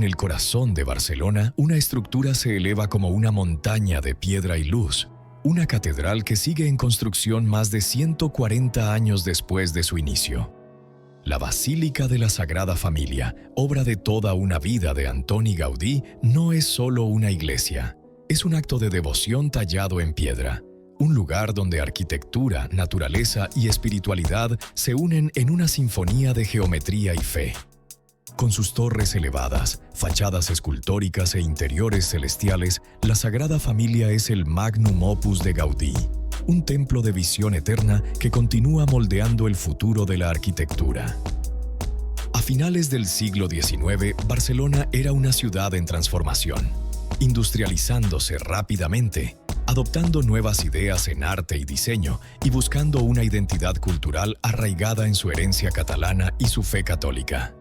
En el corazón de Barcelona, una estructura se eleva como una montaña de piedra y luz, una catedral que sigue en construcción más de 140 años después de su inicio. La Basílica de la Sagrada Familia, obra de toda una vida de Antoni Gaudí, no es solo una iglesia, es un acto de devoción tallado en piedra, un lugar donde arquitectura, naturaleza y espiritualidad se unen en una sinfonía de geometría y fe. Con sus torres elevadas, fachadas escultóricas e interiores celestiales, la Sagrada Familia es el magnum opus de Gaudí, un templo de visión eterna que continúa moldeando el futuro de la arquitectura. A finales del siglo XIX, Barcelona era una ciudad en transformación, industrializándose rápidamente, adoptando nuevas ideas en arte y diseño y buscando una identidad cultural arraigada en su herencia catalana y su fe católica.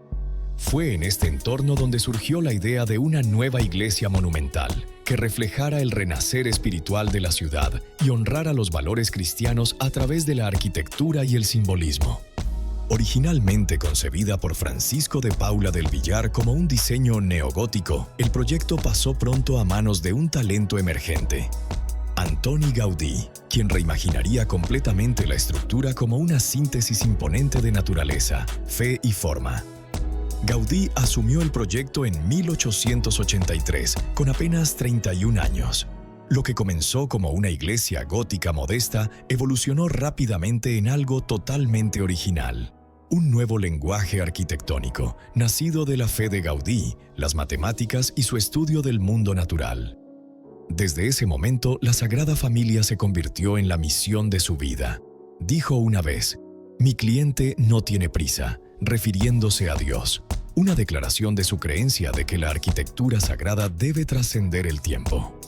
Fue en este entorno donde surgió la idea de una nueva iglesia monumental que reflejara el renacer espiritual de la ciudad y honrara los valores cristianos a través de la arquitectura y el simbolismo. Originalmente concebida por Francisco de Paula del Villar como un diseño neogótico, el proyecto pasó pronto a manos de un talento emergente, Antoni Gaudí, quien reimaginaría completamente la estructura como una síntesis imponente de naturaleza, fe y forma. Gaudí asumió el proyecto en 1883, con apenas 31 años. Lo que comenzó como una iglesia gótica modesta evolucionó rápidamente en algo totalmente original. Un nuevo lenguaje arquitectónico, nacido de la fe de Gaudí, las matemáticas y su estudio del mundo natural. Desde ese momento, la Sagrada Familia se convirtió en la misión de su vida. Dijo una vez: «Mi cliente no tiene prisa», refiriéndose a Dios. Una declaración de su creencia de que la arquitectura sagrada debe trascender el tiempo.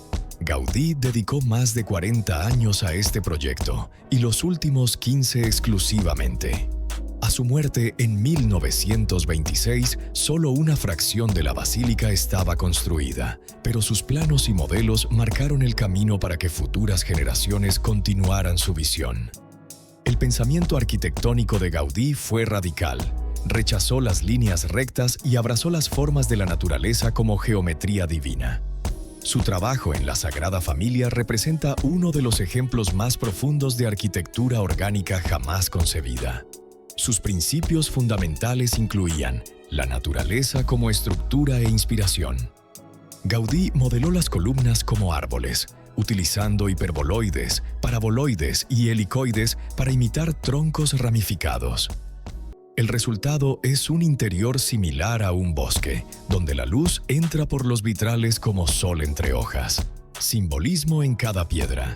Gaudí dedicó más de 40 años a este proyecto y los últimos 15 exclusivamente. A su muerte en 1926, solo una fracción de la basílica estaba construida, pero sus planos y modelos marcaron el camino para que futuras generaciones continuaran su visión. El pensamiento arquitectónico de Gaudí fue radical. Rechazó las líneas rectas y abrazó las formas de la naturaleza como geometría divina. Su trabajo en la Sagrada Familia representa uno de los ejemplos más profundos de arquitectura orgánica jamás concebida. Sus principios fundamentales incluían la naturaleza como estructura e inspiración. Gaudí modeló las columnas como árboles, utilizando hiperboloides, paraboloides y helicoides para imitar troncos ramificados. El resultado es un interior similar a un bosque, donde la luz entra por los vitrales como sol entre hojas. Simbolismo en cada piedra.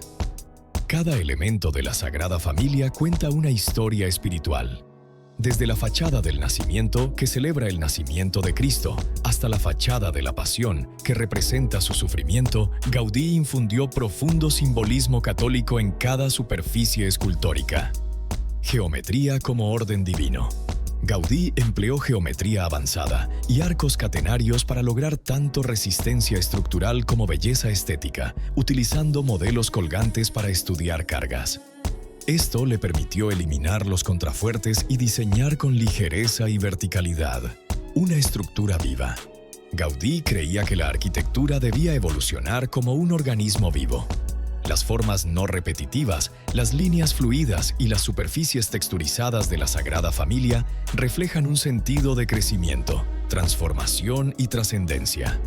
Cada elemento de la Sagrada Familia cuenta una historia espiritual. Desde la fachada del nacimiento, que celebra el nacimiento de Cristo, hasta la fachada de la Pasión, que representa su sufrimiento, Gaudí infundió profundo simbolismo católico en cada superficie escultórica. Geometría como orden divino. Gaudí empleó geometría avanzada y arcos catenarios para lograr tanto resistencia estructural como belleza estética, utilizando modelos colgantes para estudiar cargas. Esto le permitió eliminar los contrafuertes y diseñar con ligereza y verticalidad una estructura viva. Gaudí creía que la arquitectura debía evolucionar como un organismo vivo. Las formas no repetitivas, las líneas fluidas y las superficies texturizadas de la Sagrada Familia reflejan un sentido de crecimiento, transformación y trascendencia.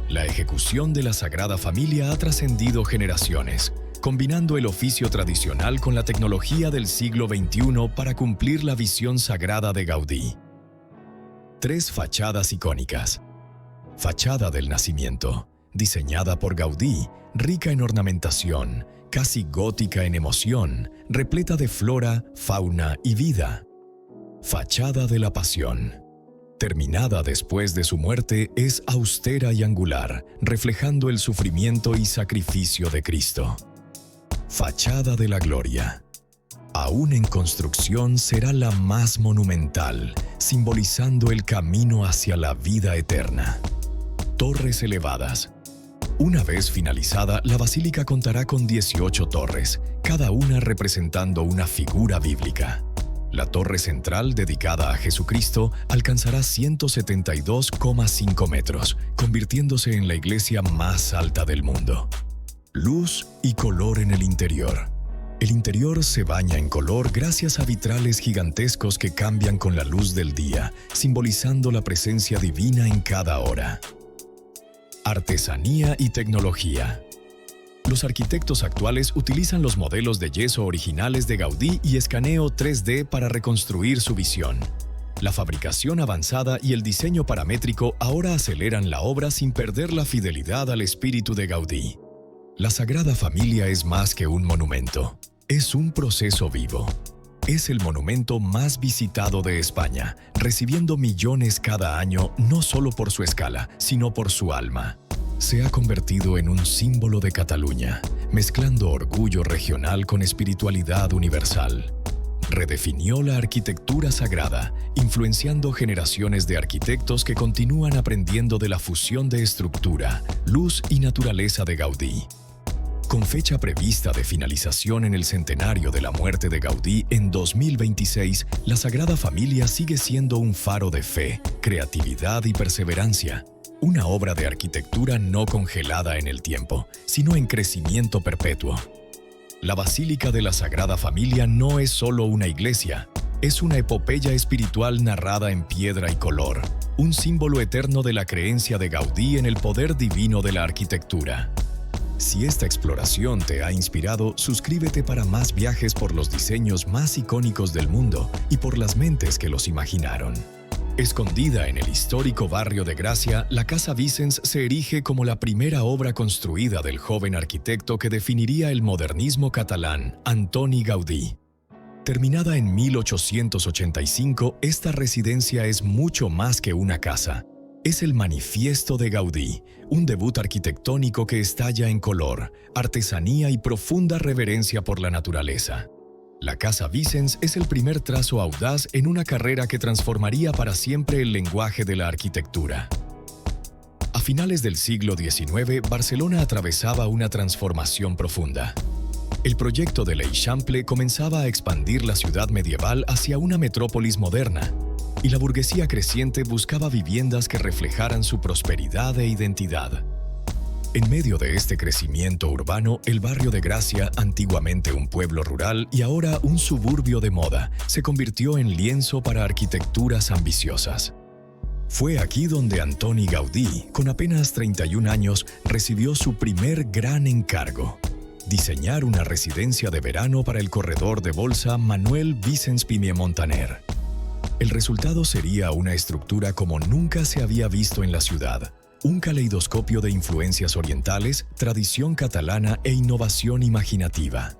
La ejecución de la Sagrada Familia ha trascendido generaciones, combinando el oficio tradicional con la tecnología del siglo XXI para cumplir la visión sagrada de Gaudí. 3 fachadas icónicas. Fachada del Nacimiento, diseñada por Gaudí, rica en ornamentación, casi gótica en emoción, repleta de flora, fauna y vida. Fachada de la Pasión. Terminada después de su muerte, es austera y angular, reflejando el sufrimiento y sacrificio de Cristo. Fachada de la Gloria. Aún en construcción será la más monumental, simbolizando el camino hacia la vida eterna. Torres elevadas. Una vez finalizada, la basílica contará con 18 torres, cada una representando una figura bíblica. La torre central, dedicada a Jesucristo, alcanzará 172,5 metros, convirtiéndose en la iglesia más alta del mundo. Luz y color en el interior. El interior se baña en color gracias a vitrales gigantescos que cambian con la luz del día, simbolizando la presencia divina en cada hora. Artesanía y tecnología. Los arquitectos actuales utilizan los modelos de yeso originales de Gaudí y escaneo 3D para reconstruir su visión. La fabricación avanzada y el diseño paramétrico ahora aceleran la obra sin perder la fidelidad al espíritu de Gaudí. La Sagrada Familia es más que un monumento. Es un proceso vivo. Es el monumento más visitado de España, recibiendo millones cada año no solo por su escala, sino por su alma. Se ha convertido en un símbolo de Cataluña, mezclando orgullo regional con espiritualidad universal. Redefinió la arquitectura sagrada, influenciando generaciones de arquitectos que continúan aprendiendo de la fusión de estructura, luz y naturaleza de Gaudí. Con fecha prevista de finalización en el centenario de la muerte de Gaudí en 2026, la Sagrada Familia sigue siendo un faro de fe, creatividad y perseverancia. Una obra de arquitectura no congelada en el tiempo, sino en crecimiento perpetuo. La Basílica de la Sagrada Familia no es solo una iglesia, es una epopeya espiritual narrada en piedra y color, un símbolo eterno de la creencia de Gaudí en el poder divino de la arquitectura. Si esta exploración te ha inspirado, suscríbete para más viajes por los diseños más icónicos del mundo y por las mentes que los imaginaron. Escondida en el histórico barrio de Gracia, la Casa Vicens se erige como la primera obra construida del joven arquitecto que definiría el modernismo catalán, Antoni Gaudí. Terminada en 1885, esta residencia es mucho más que una casa. Es el manifiesto de Gaudí, un debut arquitectónico que estalla en color, artesanía y profunda reverencia por la naturaleza. La Casa Vicens es el primer trazo audaz en una carrera que transformaría para siempre el lenguaje de la arquitectura. A finales del siglo XIX, Barcelona atravesaba una transformación profunda. El proyecto de l'Eixample comenzaba a expandir la ciudad medieval hacia una metrópolis moderna, y la burguesía creciente buscaba viviendas que reflejaran su prosperidad e identidad. En medio de este crecimiento urbano, el barrio de Gracia, antiguamente un pueblo rural y ahora un suburbio de moda, se convirtió en lienzo para arquitecturas ambiciosas. Fue aquí donde Antoni Gaudí, con apenas 31 años, recibió su primer gran encargo: diseñar una residencia de verano para el corredor de bolsa Manuel Vicens Pimier-Montaner. El resultado sería una estructura como nunca se había visto en la ciudad, un caleidoscopio de influencias orientales, tradición catalana e innovación imaginativa.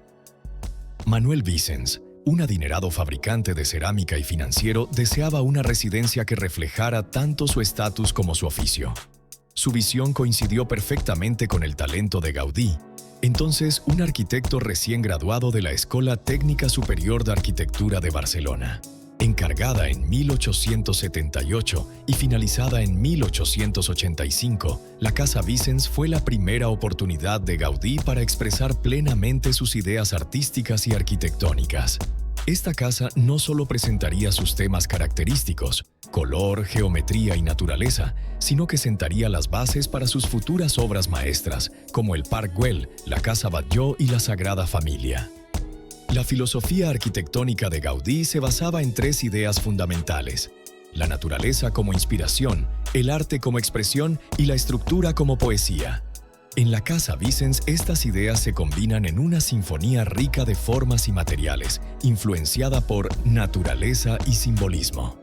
Manuel Vicens, un adinerado fabricante de cerámica y financiero, deseaba una residencia que reflejara tanto su estatus como su oficio. Su visión coincidió perfectamente con el talento de Gaudí, entonces un arquitecto recién graduado de la Escola Técnica Superior de Arquitectura de Barcelona. Encargada en 1878 y finalizada en 1885, la Casa Vicens fue la primera oportunidad de Gaudí para expresar plenamente sus ideas artísticas y arquitectónicas. Esta casa no solo presentaría sus temas característicos, color, geometría y naturaleza, sino que sentaría las bases para sus futuras obras maestras, como el Parc Güell, la Casa Batlló y la Sagrada Familia. La filosofía arquitectónica de Gaudí se basaba en tres ideas fundamentales: la naturaleza como inspiración, el arte como expresión y la estructura como poesía. En la Casa Vicens, estas ideas se combinan en una sinfonía rica de formas y materiales, influenciada por naturaleza y simbolismo.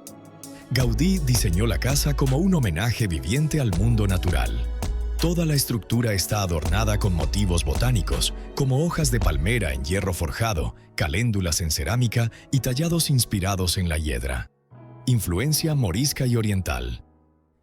Gaudí diseñó la casa como un homenaje viviente al mundo natural. Toda la estructura está adornada con motivos botánicos, como hojas de palmera en hierro forjado, caléndulas en cerámica y tallados inspirados en la hiedra. Influencia morisca y oriental.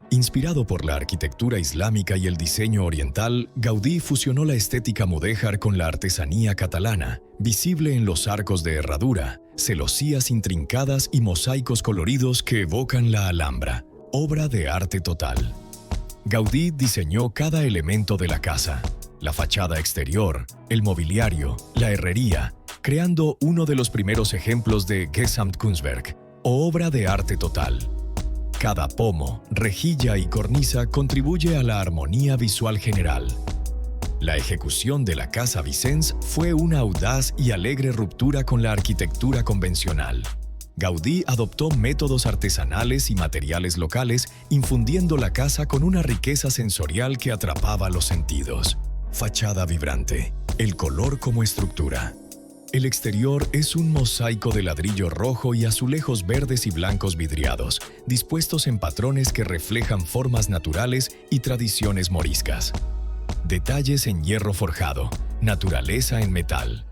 Inspirado por la arquitectura islámica y el diseño oriental, Gaudí fusionó la estética mudéjar con la artesanía catalana, visible en los arcos de herradura, celosías intrincadas y mosaicos coloridos que evocan la Alhambra, obra de arte total. Gaudí diseñó cada elemento de la casa: la fachada exterior, el mobiliario, la herrería, creando uno de los primeros ejemplos de Gesamtkunstwerk, o obra de arte total. Cada pomo, rejilla y cornisa contribuye a la armonía visual general. La ejecución de la Casa Vicens fue una audaz y alegre ruptura con la arquitectura convencional. Gaudí adoptó métodos artesanales y materiales locales, infundiendo la casa con una riqueza sensorial que atrapaba los sentidos. Fachada vibrante, el color como estructura. El exterior es un mosaico de ladrillo rojo y azulejos verdes y blancos vidriados, dispuestos en patrones que reflejan formas naturales y tradiciones moriscas. Detalles en hierro forjado, naturaleza en metal.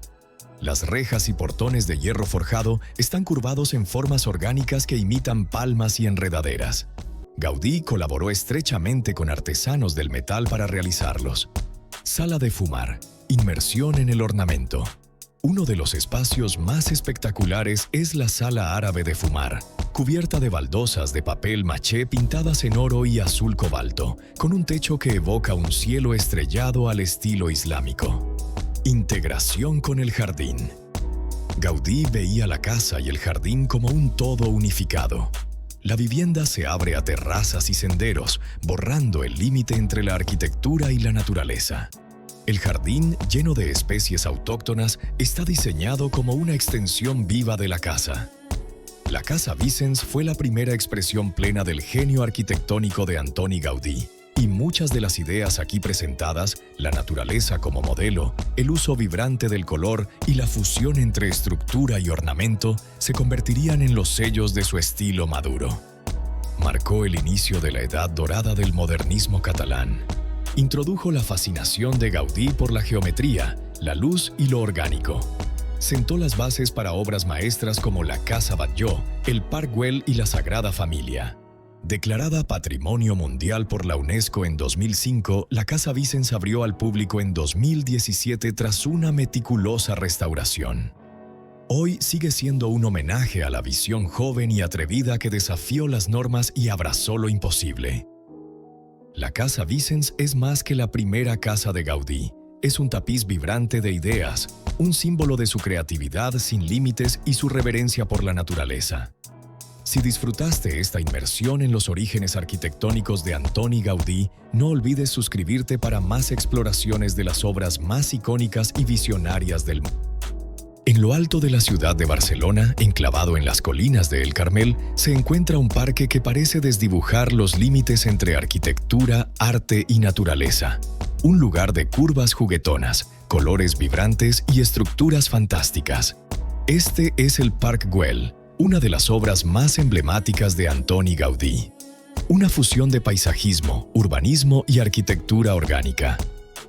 Las rejas y portones de hierro forjado están curvados en formas orgánicas que imitan palmas y enredaderas. Gaudí colaboró estrechamente con artesanos del metal para realizarlos. Sala de fumar, inmersión en el ornamento. Uno de los espacios más espectaculares es la sala árabe de fumar, cubierta de baldosas de papel maché pintadas en oro y azul cobalto, con un techo que evoca un cielo estrellado al estilo islámico. Integración con el jardín. Gaudí veía la casa y el jardín como un todo unificado. La vivienda se abre a terrazas y senderos, borrando el límite entre la arquitectura y la naturaleza. El jardín, lleno de especies autóctonas, está diseñado como una extensión viva de la casa. La Casa Vicens fue la primera expresión plena del genio arquitectónico de Antoni Gaudí, y muchas de las ideas aquí presentadas, la naturaleza como modelo, el uso vibrante del color y la fusión entre estructura y ornamento, se convertirían en los sellos de su estilo maduro. Marcó el inicio de la edad dorada del modernismo catalán. Introdujo la fascinación de Gaudí por la geometría, la luz y lo orgánico. Sentó las bases para obras maestras como la Casa Batlló, el Parc Güell y la Sagrada Familia. Declarada Patrimonio Mundial por la UNESCO en 2005, la Casa Vicens abrió al público en 2017 tras una meticulosa restauración. Hoy sigue siendo un homenaje a la visión joven y atrevida que desafió las normas y abrazó lo imposible. La Casa Vicens es más que la primera casa de Gaudí. Es un tapiz vibrante de ideas, un símbolo de su creatividad sin límites y su reverencia por la naturaleza. Si disfrutaste esta inmersión en los orígenes arquitectónicos de Antoni Gaudí, no olvides suscribirte para más exploraciones de las obras más icónicas y visionarias del mundo. En lo alto de la ciudad de Barcelona, enclavado en las colinas de El Carmel, se encuentra un parque que parece desdibujar los límites entre arquitectura, arte y naturaleza. Un lugar de curvas juguetonas, colores vibrantes y estructuras fantásticas. Este es el Parc Güell, una de las obras más emblemáticas de Antoni Gaudí. Una fusión de paisajismo, urbanismo y arquitectura orgánica.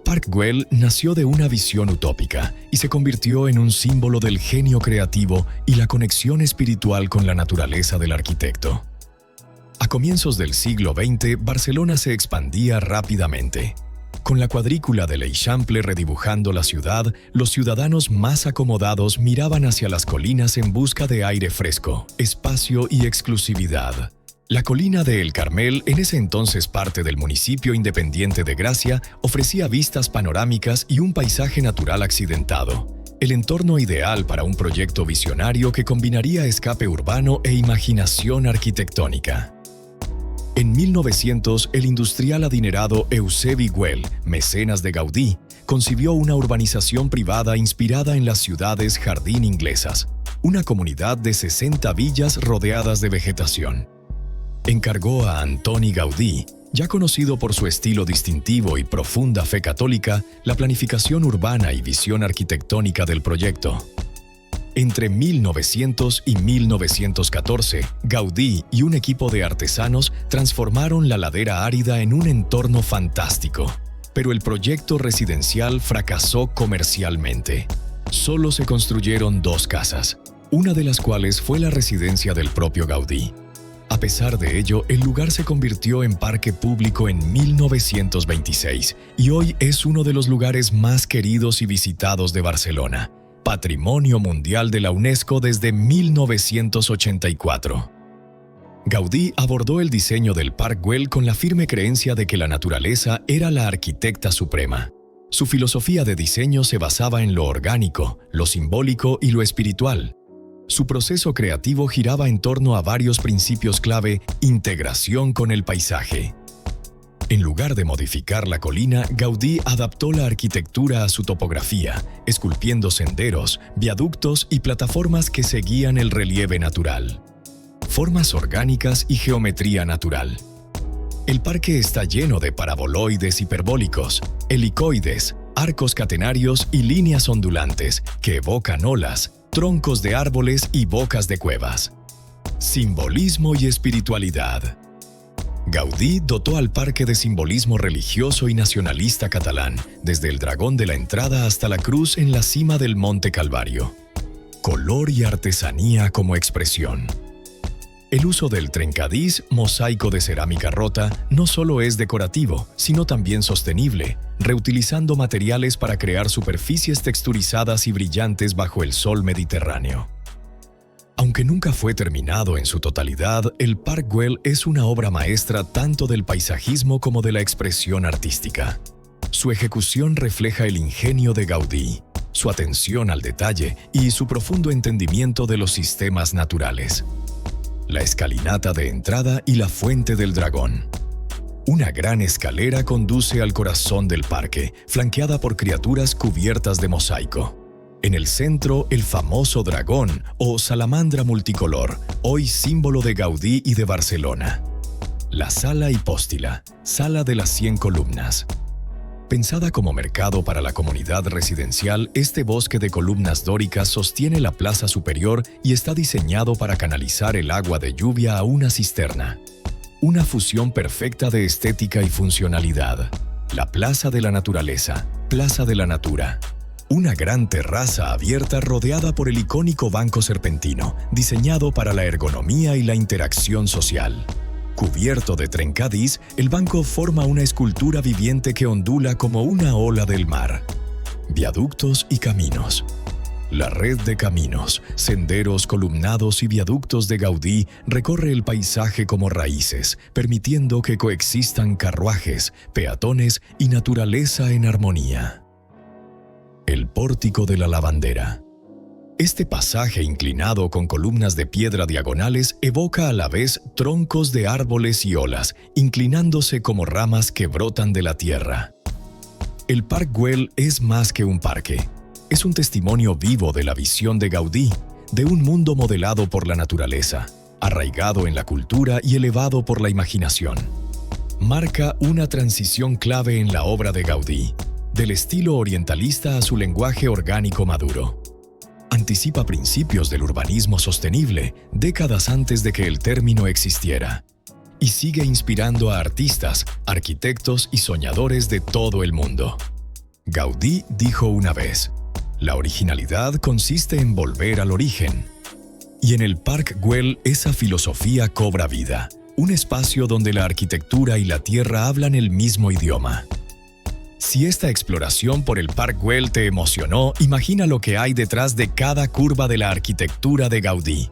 Parc Güell nació de una visión utópica y se convirtió en un símbolo del genio creativo y la conexión espiritual con la naturaleza del arquitecto. A comienzos del siglo XX, Barcelona se expandía rápidamente. Con la cuadrícula de l'Eixample redibujando la ciudad, los ciudadanos más acomodados miraban hacia las colinas en busca de aire fresco, espacio y exclusividad. La colina de El Carmel, en ese entonces parte del municipio independiente de Gracia, ofrecía vistas panorámicas y un paisaje natural accidentado. El entorno ideal para un proyecto visionario que combinaría escape urbano e imaginación arquitectónica. En 1900, el industrial adinerado Eusebi Güell, mecenas de Gaudí, concibió una urbanización privada inspirada en las ciudades jardín inglesas, una comunidad de 60 villas rodeadas de vegetación. Encargó a Antoni Gaudí, ya conocido por su estilo distintivo y profunda fe católica, la planificación urbana y visión arquitectónica del proyecto. Entre 1900 y 1914, Gaudí y un equipo de artesanos transformaron la ladera árida en un entorno fantástico. Pero el proyecto residencial fracasó comercialmente. Solo se construyeron 2 casas, una de las cuales fue la residencia del propio Gaudí. A pesar de ello, el lugar se convirtió en parque público en 1926 y hoy es uno de los lugares más queridos y visitados de Barcelona. Patrimonio Mundial de la UNESCO desde 1984. Gaudí abordó el diseño del Parc Güell con la firme creencia de que la naturaleza era la arquitecta suprema. Su filosofía de diseño se basaba en lo orgánico, lo simbólico y lo espiritual. Su proceso creativo giraba en torno a varios principios clave: integración con el paisaje. En lugar de modificar la colina, Gaudí adaptó la arquitectura a su topografía, esculpiendo senderos, viaductos y plataformas que seguían el relieve natural. Formas orgánicas y geometría natural. El parque está lleno de paraboloides hiperbólicos, helicoides, arcos catenarios y líneas ondulantes que evocan olas, troncos de árboles y bocas de cuevas. Simbolismo y espiritualidad. Gaudí dotó al parque de simbolismo religioso y nacionalista catalán, desde el dragón de la entrada hasta la cruz en la cima del Monte Calvario. Color y artesanía como expresión. El uso del trencadís, mosaico de cerámica rota, no solo es decorativo, sino también sostenible, reutilizando materiales para crear superficies texturizadas y brillantes bajo el sol mediterráneo. Aunque nunca fue terminado en su totalidad, el Parc Güell es una obra maestra tanto del paisajismo como de la expresión artística. Su ejecución refleja el ingenio de Gaudí, su atención al detalle y su profundo entendimiento de los sistemas naturales. La escalinata de entrada y la fuente del dragón. Una gran escalera conduce al corazón del parque, flanqueada por criaturas cubiertas de mosaico. En el centro, el famoso dragón o salamandra multicolor, hoy símbolo de Gaudí y de Barcelona. La Sala Hipòstila, Sala de las 100 columnas. Pensada como mercado para la comunidad residencial, este bosque de columnas dóricas sostiene la plaza superior y está diseñado para canalizar el agua de lluvia a una cisterna. Una fusión perfecta de estética y funcionalidad. La Plaza de la Naturaleza, Plaza de la Natura. Una gran terraza abierta rodeada por el icónico banco serpentino, diseñado para la ergonomía y la interacción social. Cubierto de trencadís, el banco forma una escultura viviente que ondula como una ola del mar. Viaductos y caminos. La red de caminos, senderos columnados y viaductos de Gaudí recorre el paisaje como raíces, permitiendo que coexistan carruajes, peatones y naturaleza en armonía. El pórtico de la lavandera. Este pasaje inclinado con columnas de piedra diagonales evoca a la vez troncos de árboles y olas, inclinándose como ramas que brotan de la tierra. El Parc Güell es más que un parque. Es un testimonio vivo de la visión de Gaudí, de un mundo modelado por la naturaleza, arraigado en la cultura y elevado por la imaginación. Marca una transición clave en la obra de Gaudí, del estilo orientalista a su lenguaje orgánico maduro. Anticipa principios del urbanismo sostenible décadas antes de que el término existiera, y sigue inspirando a artistas, arquitectos y soñadores de todo el mundo. Gaudí dijo una vez: "La originalidad consiste en volver al origen". Y en el Parc Güell esa filosofía cobra vida, un espacio donde la arquitectura y la tierra hablan el mismo idioma. Si esta exploración por el Parc Güell te emocionó, imagina lo que hay detrás de cada curva de la arquitectura de Gaudí.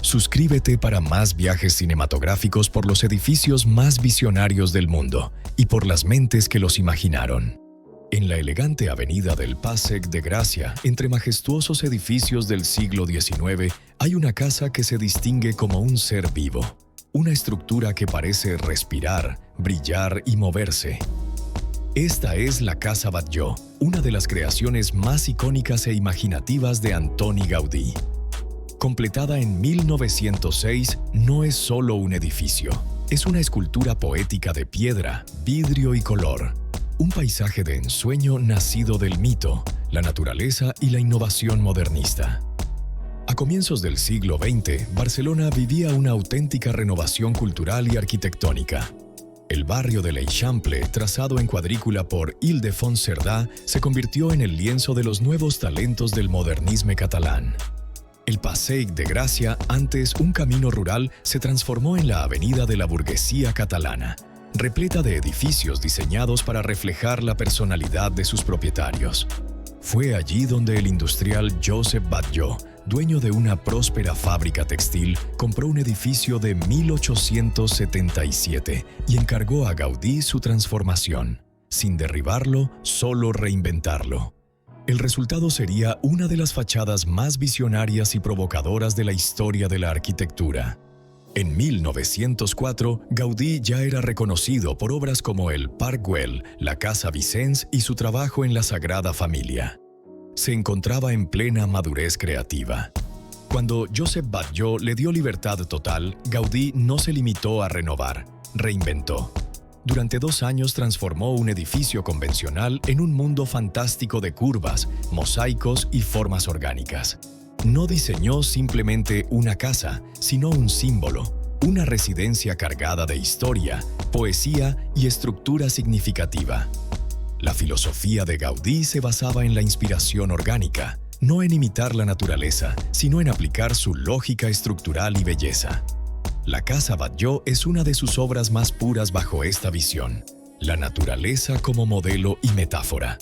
Suscríbete para más viajes cinematográficos por los edificios más visionarios del mundo y por las mentes que los imaginaron. En la elegante avenida del Passeig de Gràcia, entre majestuosos edificios del siglo XIX, hay una casa que se distingue como un ser vivo, una estructura que parece respirar, brillar y moverse. Esta es la Casa Batlló, una de las creaciones más icónicas e imaginativas de Antoni Gaudí. Completada en 1906, no es solo un edificio, es una escultura poética de piedra, vidrio y color. Un paisaje de ensueño nacido del mito, la naturaleza y la innovación modernista. A comienzos del siglo XX, Barcelona vivía una auténtica renovación cultural y arquitectónica. El barrio de l'Eixample, trazado en cuadrícula por Ildefons Cerdà, se convirtió en el lienzo de los nuevos talentos del modernisme catalán. El Passeig de Gràcia, antes un camino rural, se transformó en la avenida de la burguesía catalana, repleta de edificios diseñados para reflejar la personalidad de sus propietarios. Fue allí donde el industrial Josep Batlló, dueño de una próspera fábrica textil, compró un edificio de 1877 y encargó a Gaudí su transformación. sin derribarlo, solo reinventarlo. El resultado sería una de las fachadas más visionarias y provocadoras de la historia de la arquitectura. En 1904, Gaudí ya era reconocido por obras como el Parc Güell, la Casa Vicens y su trabajo en la Sagrada Familia. Se encontraba en plena madurez creativa. Cuando Joseph Batlló le dio libertad total, Gaudí no se limitó a renovar, reinventó. Durante 2 años transformó un edificio convencional en un mundo fantástico de curvas, mosaicos y formas orgánicas. No diseñó simplemente una casa, sino un símbolo, una residencia cargada de historia, poesía y estructura significativa. La filosofía de Gaudí se basaba en la inspiración orgánica, no en imitar la naturaleza, sino en aplicar su lógica estructural y belleza. La Casa Batlló es una de sus obras más puras bajo esta visión, la naturaleza como modelo y metáfora.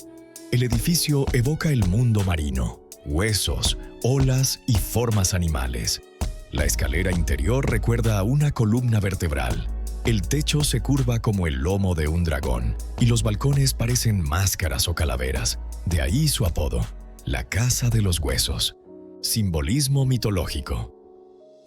El edificio evoca el mundo marino, huesos, olas y formas animales. La escalera interior recuerda a una columna vertebral. El techo se curva como el lomo de un dragón y los balcones parecen máscaras o calaveras. De ahí su apodo, la Casa de los Huesos. Simbolismo mitológico.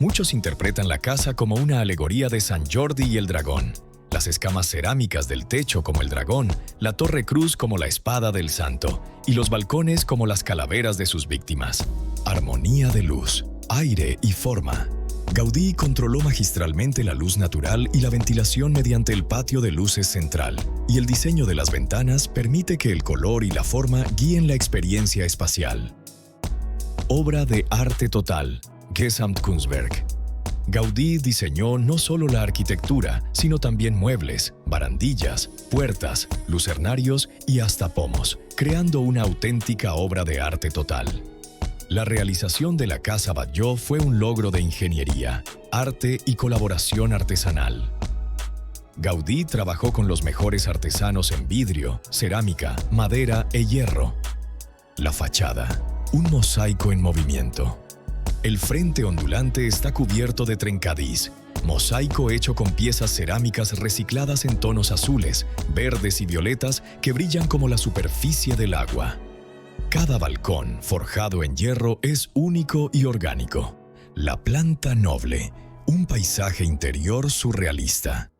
Muchos interpretan la casa como una alegoría de San Jordi y el dragón, las escamas cerámicas del techo como el dragón, la torre cruz como la espada del santo y los balcones como las calaveras de sus víctimas. Armonía de luz, aire y forma. Gaudí controló magistralmente la luz natural y la ventilación mediante el patio de luces central, y el diseño de las ventanas permite que el color y la forma guíen la experiencia espacial. Obra de arte total. Gesamtkunstwerk. Gaudí diseñó no solo la arquitectura, sino también muebles, barandillas, puertas, lucernarios y hasta pomos, creando una auténtica obra de arte total. La realización de la Casa Batlló fue un logro de ingeniería, arte y colaboración artesanal. Gaudí trabajó con los mejores artesanos en vidrio, cerámica, madera e hierro. La fachada, un mosaico en movimiento. El frente ondulante está cubierto de trencadís, mosaico hecho con piezas cerámicas recicladas en tonos azules, verdes y violetas que brillan como la superficie del agua. Cada balcón, forjado en hierro, es único y orgánico. La planta noble, un paisaje interior surrealista.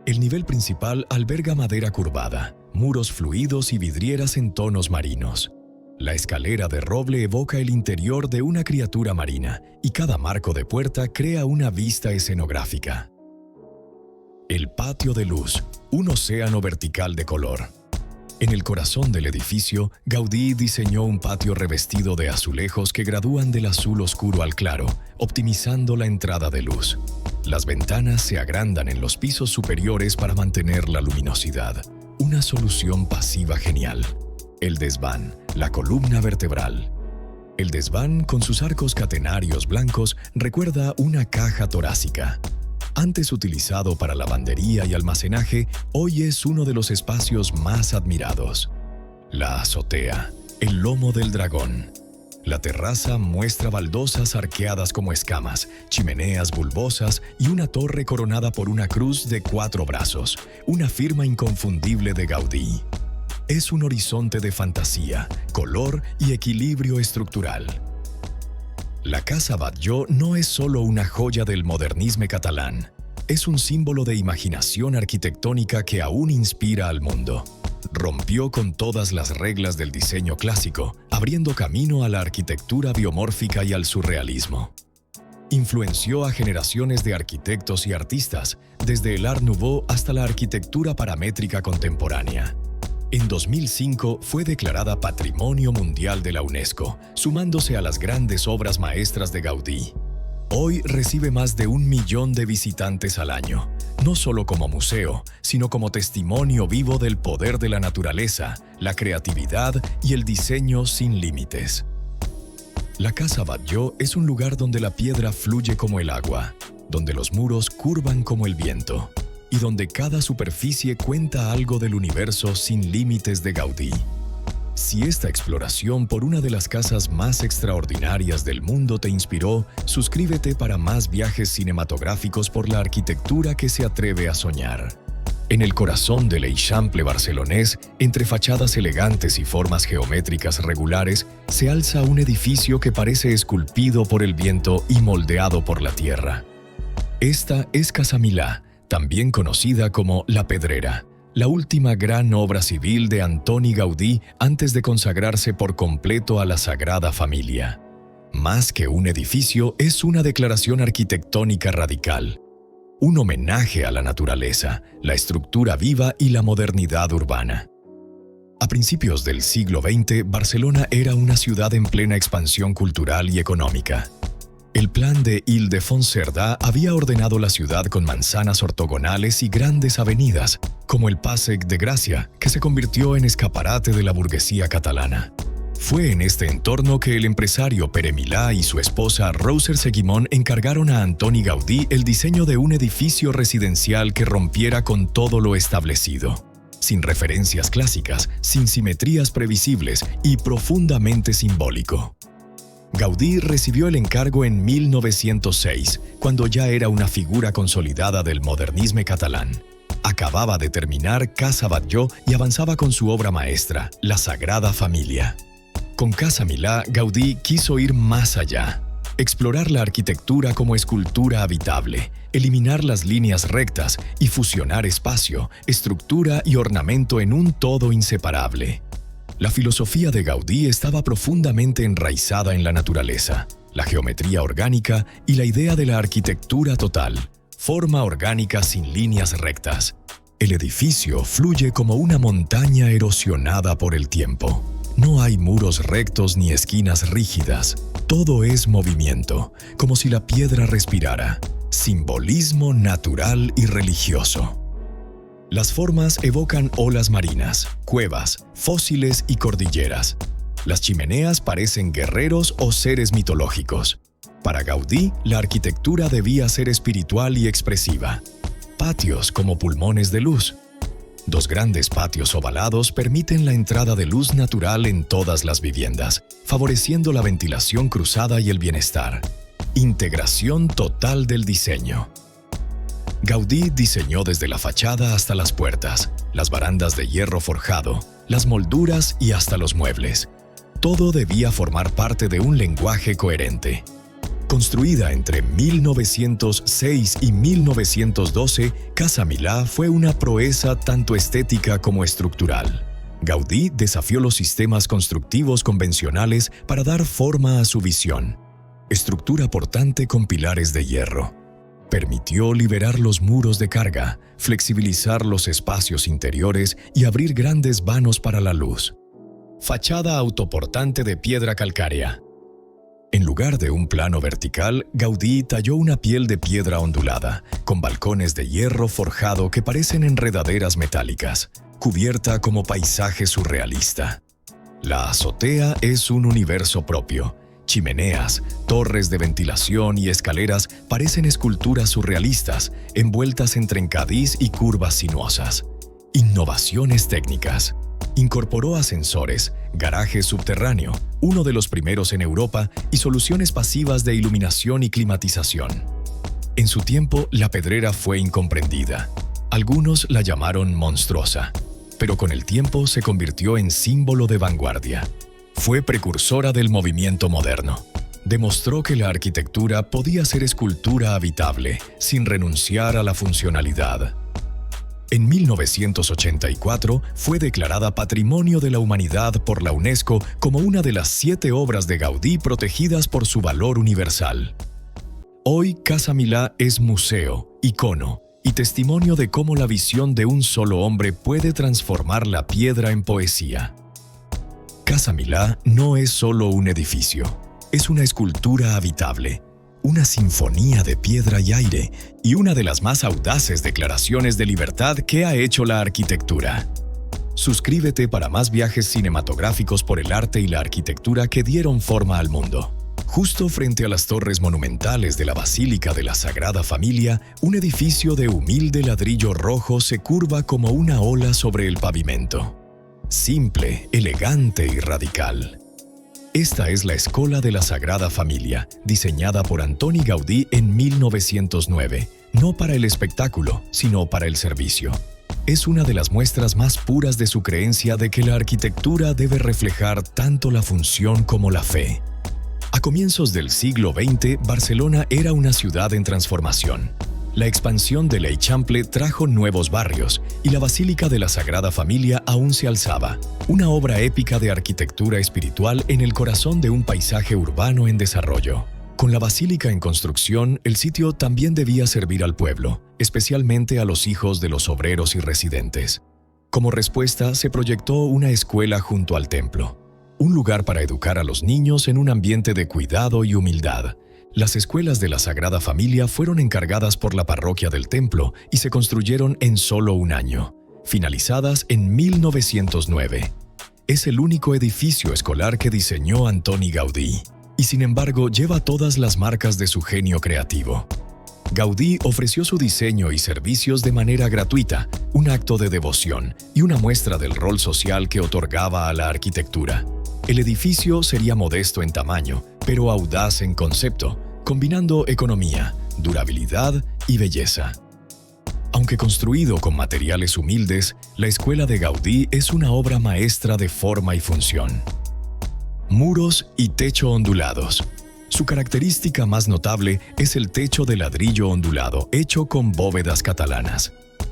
El nivel principal alberga madera curvada, muros fluidos y vidrieras en tonos marinos. La escalera de roble evoca el interior de una criatura marina y cada marco de puerta crea una vista escenográfica. El patio de luz, un océano vertical de color. En el corazón del edificio, Gaudí diseñó un patio revestido de azulejos que gradúan del azul oscuro al claro, optimizando la entrada de luz. Las ventanas se agrandan en los pisos superiores para mantener la luminosidad. Una solución pasiva genial. El desván, la columna vertebral. El desván, con sus arcos catenarios blancos, recuerda una caja torácica. Antes utilizado para lavandería y almacenaje, hoy es uno de los espacios más admirados. La azotea, el lomo del dragón. La terraza muestra baldosas arqueadas como escamas, chimeneas bulbosas y una torre coronada por una cruz de 4 brazos, una firma inconfundible de Gaudí. Es un horizonte de fantasía, color y equilibrio estructural. La Casa Batlló no es solo una joya del modernismo catalán, es un símbolo de imaginación arquitectónica que aún inspira al mundo. Rompió con todas las reglas del diseño clásico, abriendo camino a la arquitectura biomórfica y al surrealismo. Influenció a generaciones de arquitectos y artistas, desde el Art Nouveau hasta la arquitectura paramétrica contemporánea. En 2005 fue declarada Patrimonio Mundial de la UNESCO, sumándose a las grandes obras maestras de Gaudí. Hoy recibe más de 1 millón de visitantes al año, no solo como museo, sino como testimonio vivo del poder de la naturaleza, la creatividad y el diseño sin límites. La Casa Batlló es un lugar donde la piedra fluye como el agua, donde los muros curvan como el viento, y donde cada superficie cuenta algo del universo sin límites de Gaudí. Si esta exploración por una de las casas más extraordinarias del mundo te inspiró, suscríbete para más viajes cinematográficos por la arquitectura que se atreve a soñar. En el corazón del Eixample barcelonés, entre fachadas elegantes y formas geométricas regulares, se alza un edificio que parece esculpido por el viento y moldeado por la tierra. Esta es Casa Milà, también conocida como La Pedrera, la última gran obra civil de Antoni Gaudí antes de consagrarse por completo a la Sagrada Familia. Más que un edificio, es una declaración arquitectónica radical. Un homenaje a la naturaleza, la estructura viva y la modernidad urbana. A principios del siglo XX, Barcelona era una ciudad en plena expansión cultural y económica. El plan de Ildefons Cerdà había ordenado la ciudad con manzanas ortogonales y grandes avenidas, como el Passeig de Gràcia, que se convirtió en escaparate de la burguesía catalana. Fue en este entorno que el empresario Pere Milà y su esposa Rouser Seguimon encargaron a Antoni Gaudí el diseño de un edificio residencial que rompiera con todo lo establecido. Sin referencias clásicas, sin simetrías previsibles y profundamente simbólico. Gaudí recibió el encargo en 1906, cuando ya era una figura consolidada del modernisme catalán. Acababa de terminar Casa Batlló y avanzaba con su obra maestra, La Sagrada Familia. Con Casa Milà, Gaudí quiso ir más allá, explorar la arquitectura como escultura habitable, eliminar las líneas rectas y fusionar espacio, estructura y ornamento en un todo inseparable. La filosofía de Gaudí estaba profundamente enraizada en la naturaleza, la geometría orgánica y la idea de la arquitectura total, forma orgánica sin líneas rectas. El edificio fluye como una montaña erosionada por el tiempo. No hay muros rectos ni esquinas rígidas. Todo es movimiento, como si la piedra respirara. Simbolismo natural y religioso. Las formas evocan olas marinas, cuevas, fósiles y cordilleras. Las chimeneas parecen guerreros o seres mitológicos. Para Gaudí, la arquitectura debía ser espiritual y expresiva. Patios como pulmones de luz. Dos grandes patios ovalados permiten la entrada de luz natural en todas las viviendas, favoreciendo la ventilación cruzada y el bienestar. Integración total del diseño. Gaudí diseñó desde la fachada hasta las puertas, las barandas de hierro forjado, las molduras y hasta los muebles. Todo debía formar parte de un lenguaje coherente. Construida entre 1906 y 1912, Casa Milà fue una proeza tanto estética como estructural. Gaudí desafió los sistemas constructivos convencionales para dar forma a su visión. Estructura portante con pilares de hierro. Permitió liberar los muros de carga, flexibilizar los espacios interiores y abrir grandes vanos para la luz. Fachada autoportante de piedra calcárea. En lugar de un plano vertical, Gaudí talló una piel de piedra ondulada, con balcones de hierro forjado que parecen enredaderas metálicas, cubierta como paisaje surrealista. La azotea es un universo propio. Chimeneas, torres de ventilación y escaleras parecen esculturas surrealistas, envueltas en trencadís y curvas sinuosas. Innovaciones técnicas. Incorporó ascensores, garaje subterráneo, uno de los primeros en Europa, y soluciones pasivas de iluminación y climatización. En su tiempo, La Pedrera fue incomprendida. Algunos la llamaron monstruosa, pero con el tiempo se convirtió en símbolo de vanguardia. Fue precursora del movimiento moderno. Demostró que la arquitectura podía ser escultura habitable, sin renunciar a la funcionalidad. En 1984 fue declarada Patrimonio de la Humanidad por la UNESCO como una de las 7 obras de Gaudí protegidas por su valor universal. Hoy Casa Milà es museo, icono y testimonio de cómo la visión de un solo hombre puede transformar la piedra en poesía. Casa Milà no es solo un edificio, es una escultura habitable. Una sinfonía de piedra y aire y una de las más audaces declaraciones de libertad que ha hecho la arquitectura. Suscríbete para más viajes cinematográficos por el arte y la arquitectura que dieron forma al mundo. Justo frente a las torres monumentales de la Basílica de la Sagrada Familia, un edificio de humilde ladrillo rojo se curva como una ola sobre el pavimento. Simple, elegante y radical. Esta es la Escola de la Sagrada Familia, diseñada por Antoni Gaudí en 1909, no para el espectáculo, sino para el servicio. es una de las muestras más puras de su creencia de que la arquitectura debe reflejar tanto la función como la fe. A comienzos del siglo XX, Barcelona era una ciudad en transformación. La expansión de l'Eixample trajo nuevos barrios y la Basílica de la Sagrada Familia aún se alzaba, una obra épica de arquitectura espiritual en el corazón de un paisaje urbano en desarrollo. Con la basílica en construcción, el sitio también debía servir al pueblo, especialmente a los hijos de los obreros y residentes. Como respuesta, se proyectó una escuela junto al templo, un lugar para educar a los niños en un ambiente de cuidado y humildad. Las escuelas de la Sagrada Familia fueron encargadas por la parroquia del templo y se construyeron en solo un año, finalizadas en 1909. Es el único edificio escolar que diseñó Antoni Gaudí, y sin embargo lleva todas las marcas de su genio creativo. Gaudí ofreció su diseño y servicios de manera gratuita, un acto de devoción y una muestra del rol social que otorgaba a la arquitectura. El edificio sería modesto en tamaño, pero audaz en concepto, combinando economía, durabilidad y belleza. Aunque construido con materiales humildes, la escuela de Gaudí es una obra maestra de forma y función. Muros y techo ondulados. Su característica más notable es el techo de ladrillo ondulado, hecho con bóvedas catalanas.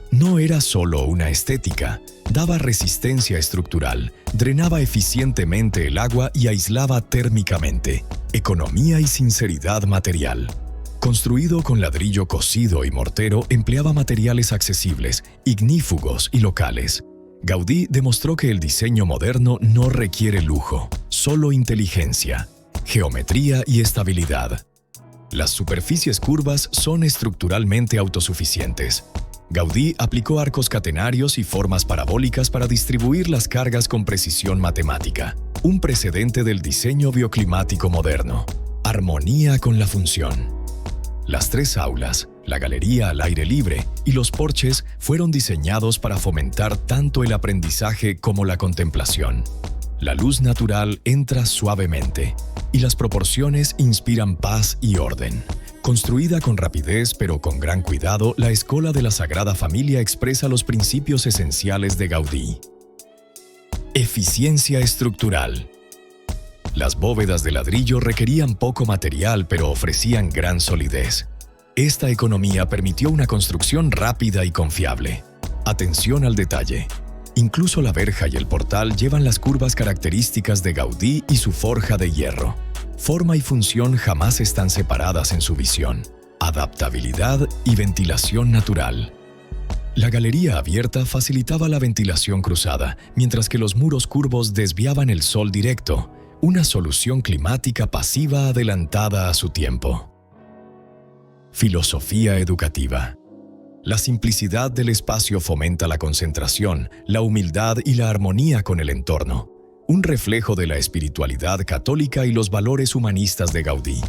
No era solo una estética, daba resistencia estructural, drenaba eficientemente el agua y aislaba térmicamente. Economía y sinceridad material. Construido con ladrillo cocido y mortero, empleaba materiales accesibles, ignífugos y locales. Gaudí demostró que el diseño moderno no requiere lujo, solo inteligencia, geometría y estabilidad. Las superficies curvas son estructuralmente autosuficientes. Gaudí aplicó arcos catenarios y formas parabólicas para distribuir las cargas con precisión matemática, un precedente del diseño bioclimático moderno. Armonía con la función. Las tres aulas, la galería al aire libre y los porches fueron diseñados para fomentar tanto el aprendizaje como la contemplación. La luz natural entra suavemente y las proporciones inspiran paz y orden. Construida con rapidez pero con gran cuidado, la Escola de la Sagrada Familia expresa los principios esenciales de Gaudí. Eficiencia estructural. Las bóvedas de ladrillo requerían poco material pero ofrecían gran solidez. Esta economía permitió una construcción rápida y confiable. Atención al detalle. Incluso la verja y el portal llevan las curvas características de Gaudí y su forja de hierro. Forma y función jamás están separadas en su visión. Adaptabilidad y ventilación natural. La galería abierta facilitaba la ventilación cruzada, mientras que los muros curvos desviaban el sol directo, una solución climática pasiva adelantada a su tiempo. Filosofía educativa. La simplicidad del espacio fomenta la concentración, la humildad y la armonía con el entorno, un reflejo de la espiritualidad católica y los valores humanistas de Gaudí.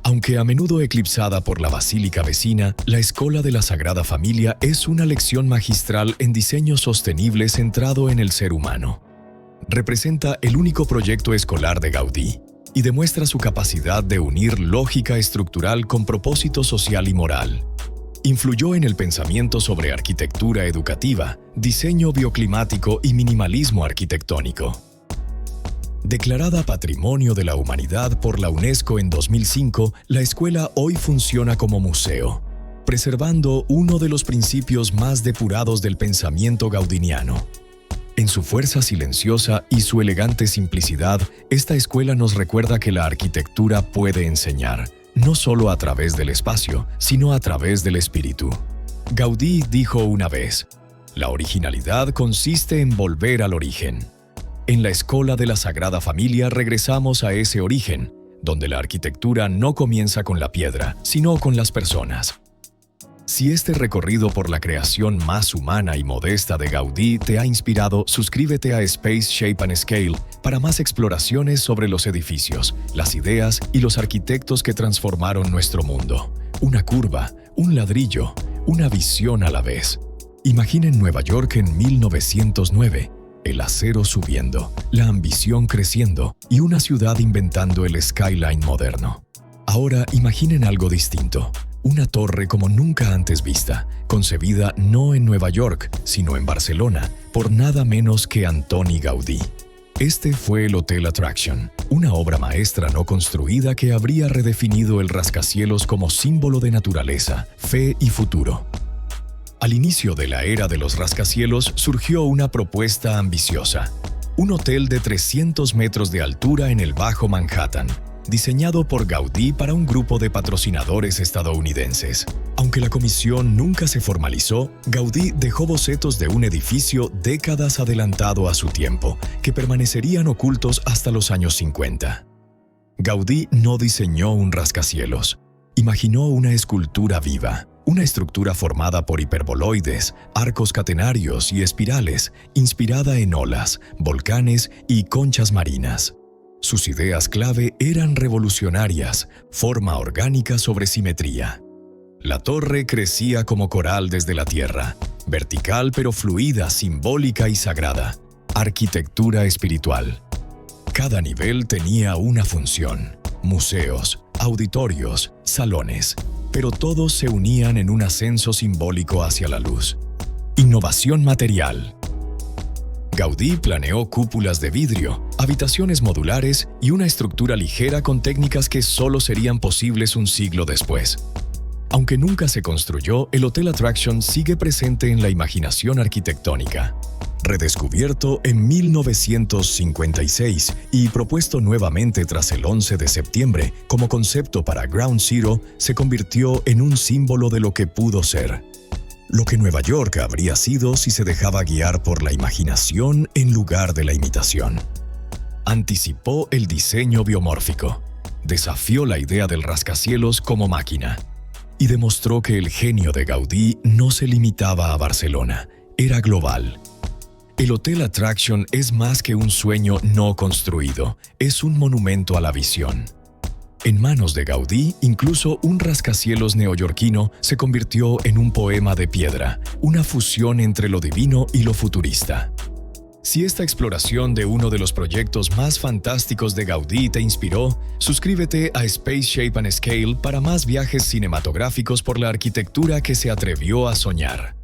Aunque a menudo eclipsada por la basílica vecina, la Escola de la Sagrada Familia es una lección magistral en diseño sostenible centrado en el ser humano. Representa el único proyecto escolar de Gaudí y demuestra su capacidad de unir lógica estructural con propósito social y moral. Influyó en el pensamiento sobre arquitectura educativa, diseño bioclimático y minimalismo arquitectónico. Declarada Patrimonio de la Humanidad por la UNESCO en 2005, la escuela hoy funciona como museo, preservando uno de los principios más depurados del pensamiento gaudiniano. En su fuerza silenciosa y su elegante simplicidad, esta escuela nos recuerda que la arquitectura puede enseñar, no solo a través del espacio, sino a través del espíritu. Gaudí dijo una vez: "La originalidad consiste en volver al origen". En la Escola de la Sagrada Familia regresamos a ese origen, donde la arquitectura no comienza con la piedra, sino con las personas. Si este recorrido por la creación más humana y modesta de Gaudí te ha inspirado, suscríbete a Space, Shape and Scale para más exploraciones sobre los edificios, las ideas y los arquitectos que transformaron nuestro mundo. Una curva, un ladrillo, una visión a la vez. Imaginen Nueva York en 1909, el acero subiendo, la ambición creciendo y una ciudad inventando el skyline moderno. Ahora imaginen algo distinto. Una torre como nunca antes vista, concebida no en Nueva York, sino en Barcelona, por nada menos que Antoni Gaudí. Este fue el Hotel Attraction, una obra maestra no construida que habría redefinido el rascacielos como símbolo de naturaleza, fe y futuro. Al inicio de la era de los rascacielos surgió una propuesta ambiciosa: un hotel de 300 metros de altura en el Bajo Manhattan, diseñado por Gaudí para un grupo de patrocinadores estadounidenses. Aunque la comisión nunca se formalizó, Gaudí dejó bocetos de un edificio décadas adelantado a su tiempo, que permanecerían ocultos hasta los años 50. Gaudí no diseñó un rascacielos, imaginó una escultura viva, una estructura formada por hiperboloides, arcos catenarios y espirales, inspirada en olas, volcanes y conchas marinas. Sus ideas clave eran revolucionarias: forma orgánica sobre simetría. La torre crecía como coral desde la tierra, vertical pero fluida, simbólica y sagrada. Arquitectura espiritual. Cada nivel tenía una función: museos, auditorios, salones, pero todos se unían en un ascenso simbólico hacia la luz. Innovación material. Gaudí planeó cúpulas de vidrio, habitaciones modulares y una estructura ligera con técnicas que solo serían posibles un siglo después. Aunque nunca se construyó, el Hotel Attraction sigue presente en la imaginación arquitectónica. Redescubierto en 1956 y propuesto nuevamente tras el 11 de septiembre como concepto para Ground Zero, se convirtió en un símbolo de lo que pudo ser. Lo que Nueva York habría sido si se dejaba guiar por la imaginación en lugar de la imitación. Anticipó el diseño biomórfico, desafió la idea del rascacielos como máquina y demostró que el genio de Gaudí no se limitaba a Barcelona, era global. El Hotel Attraction es más que un sueño no construido, es un monumento a la visión. En manos de Gaudí, incluso un rascacielos neoyorquino se convirtió en un poema de piedra, una fusión entre lo divino y lo futurista. Si esta exploración de uno de los proyectos más fantásticos de Gaudí te inspiró, suscríbete a Space Shape and Scale para más viajes cinematográficos por la arquitectura que se atrevió a soñar.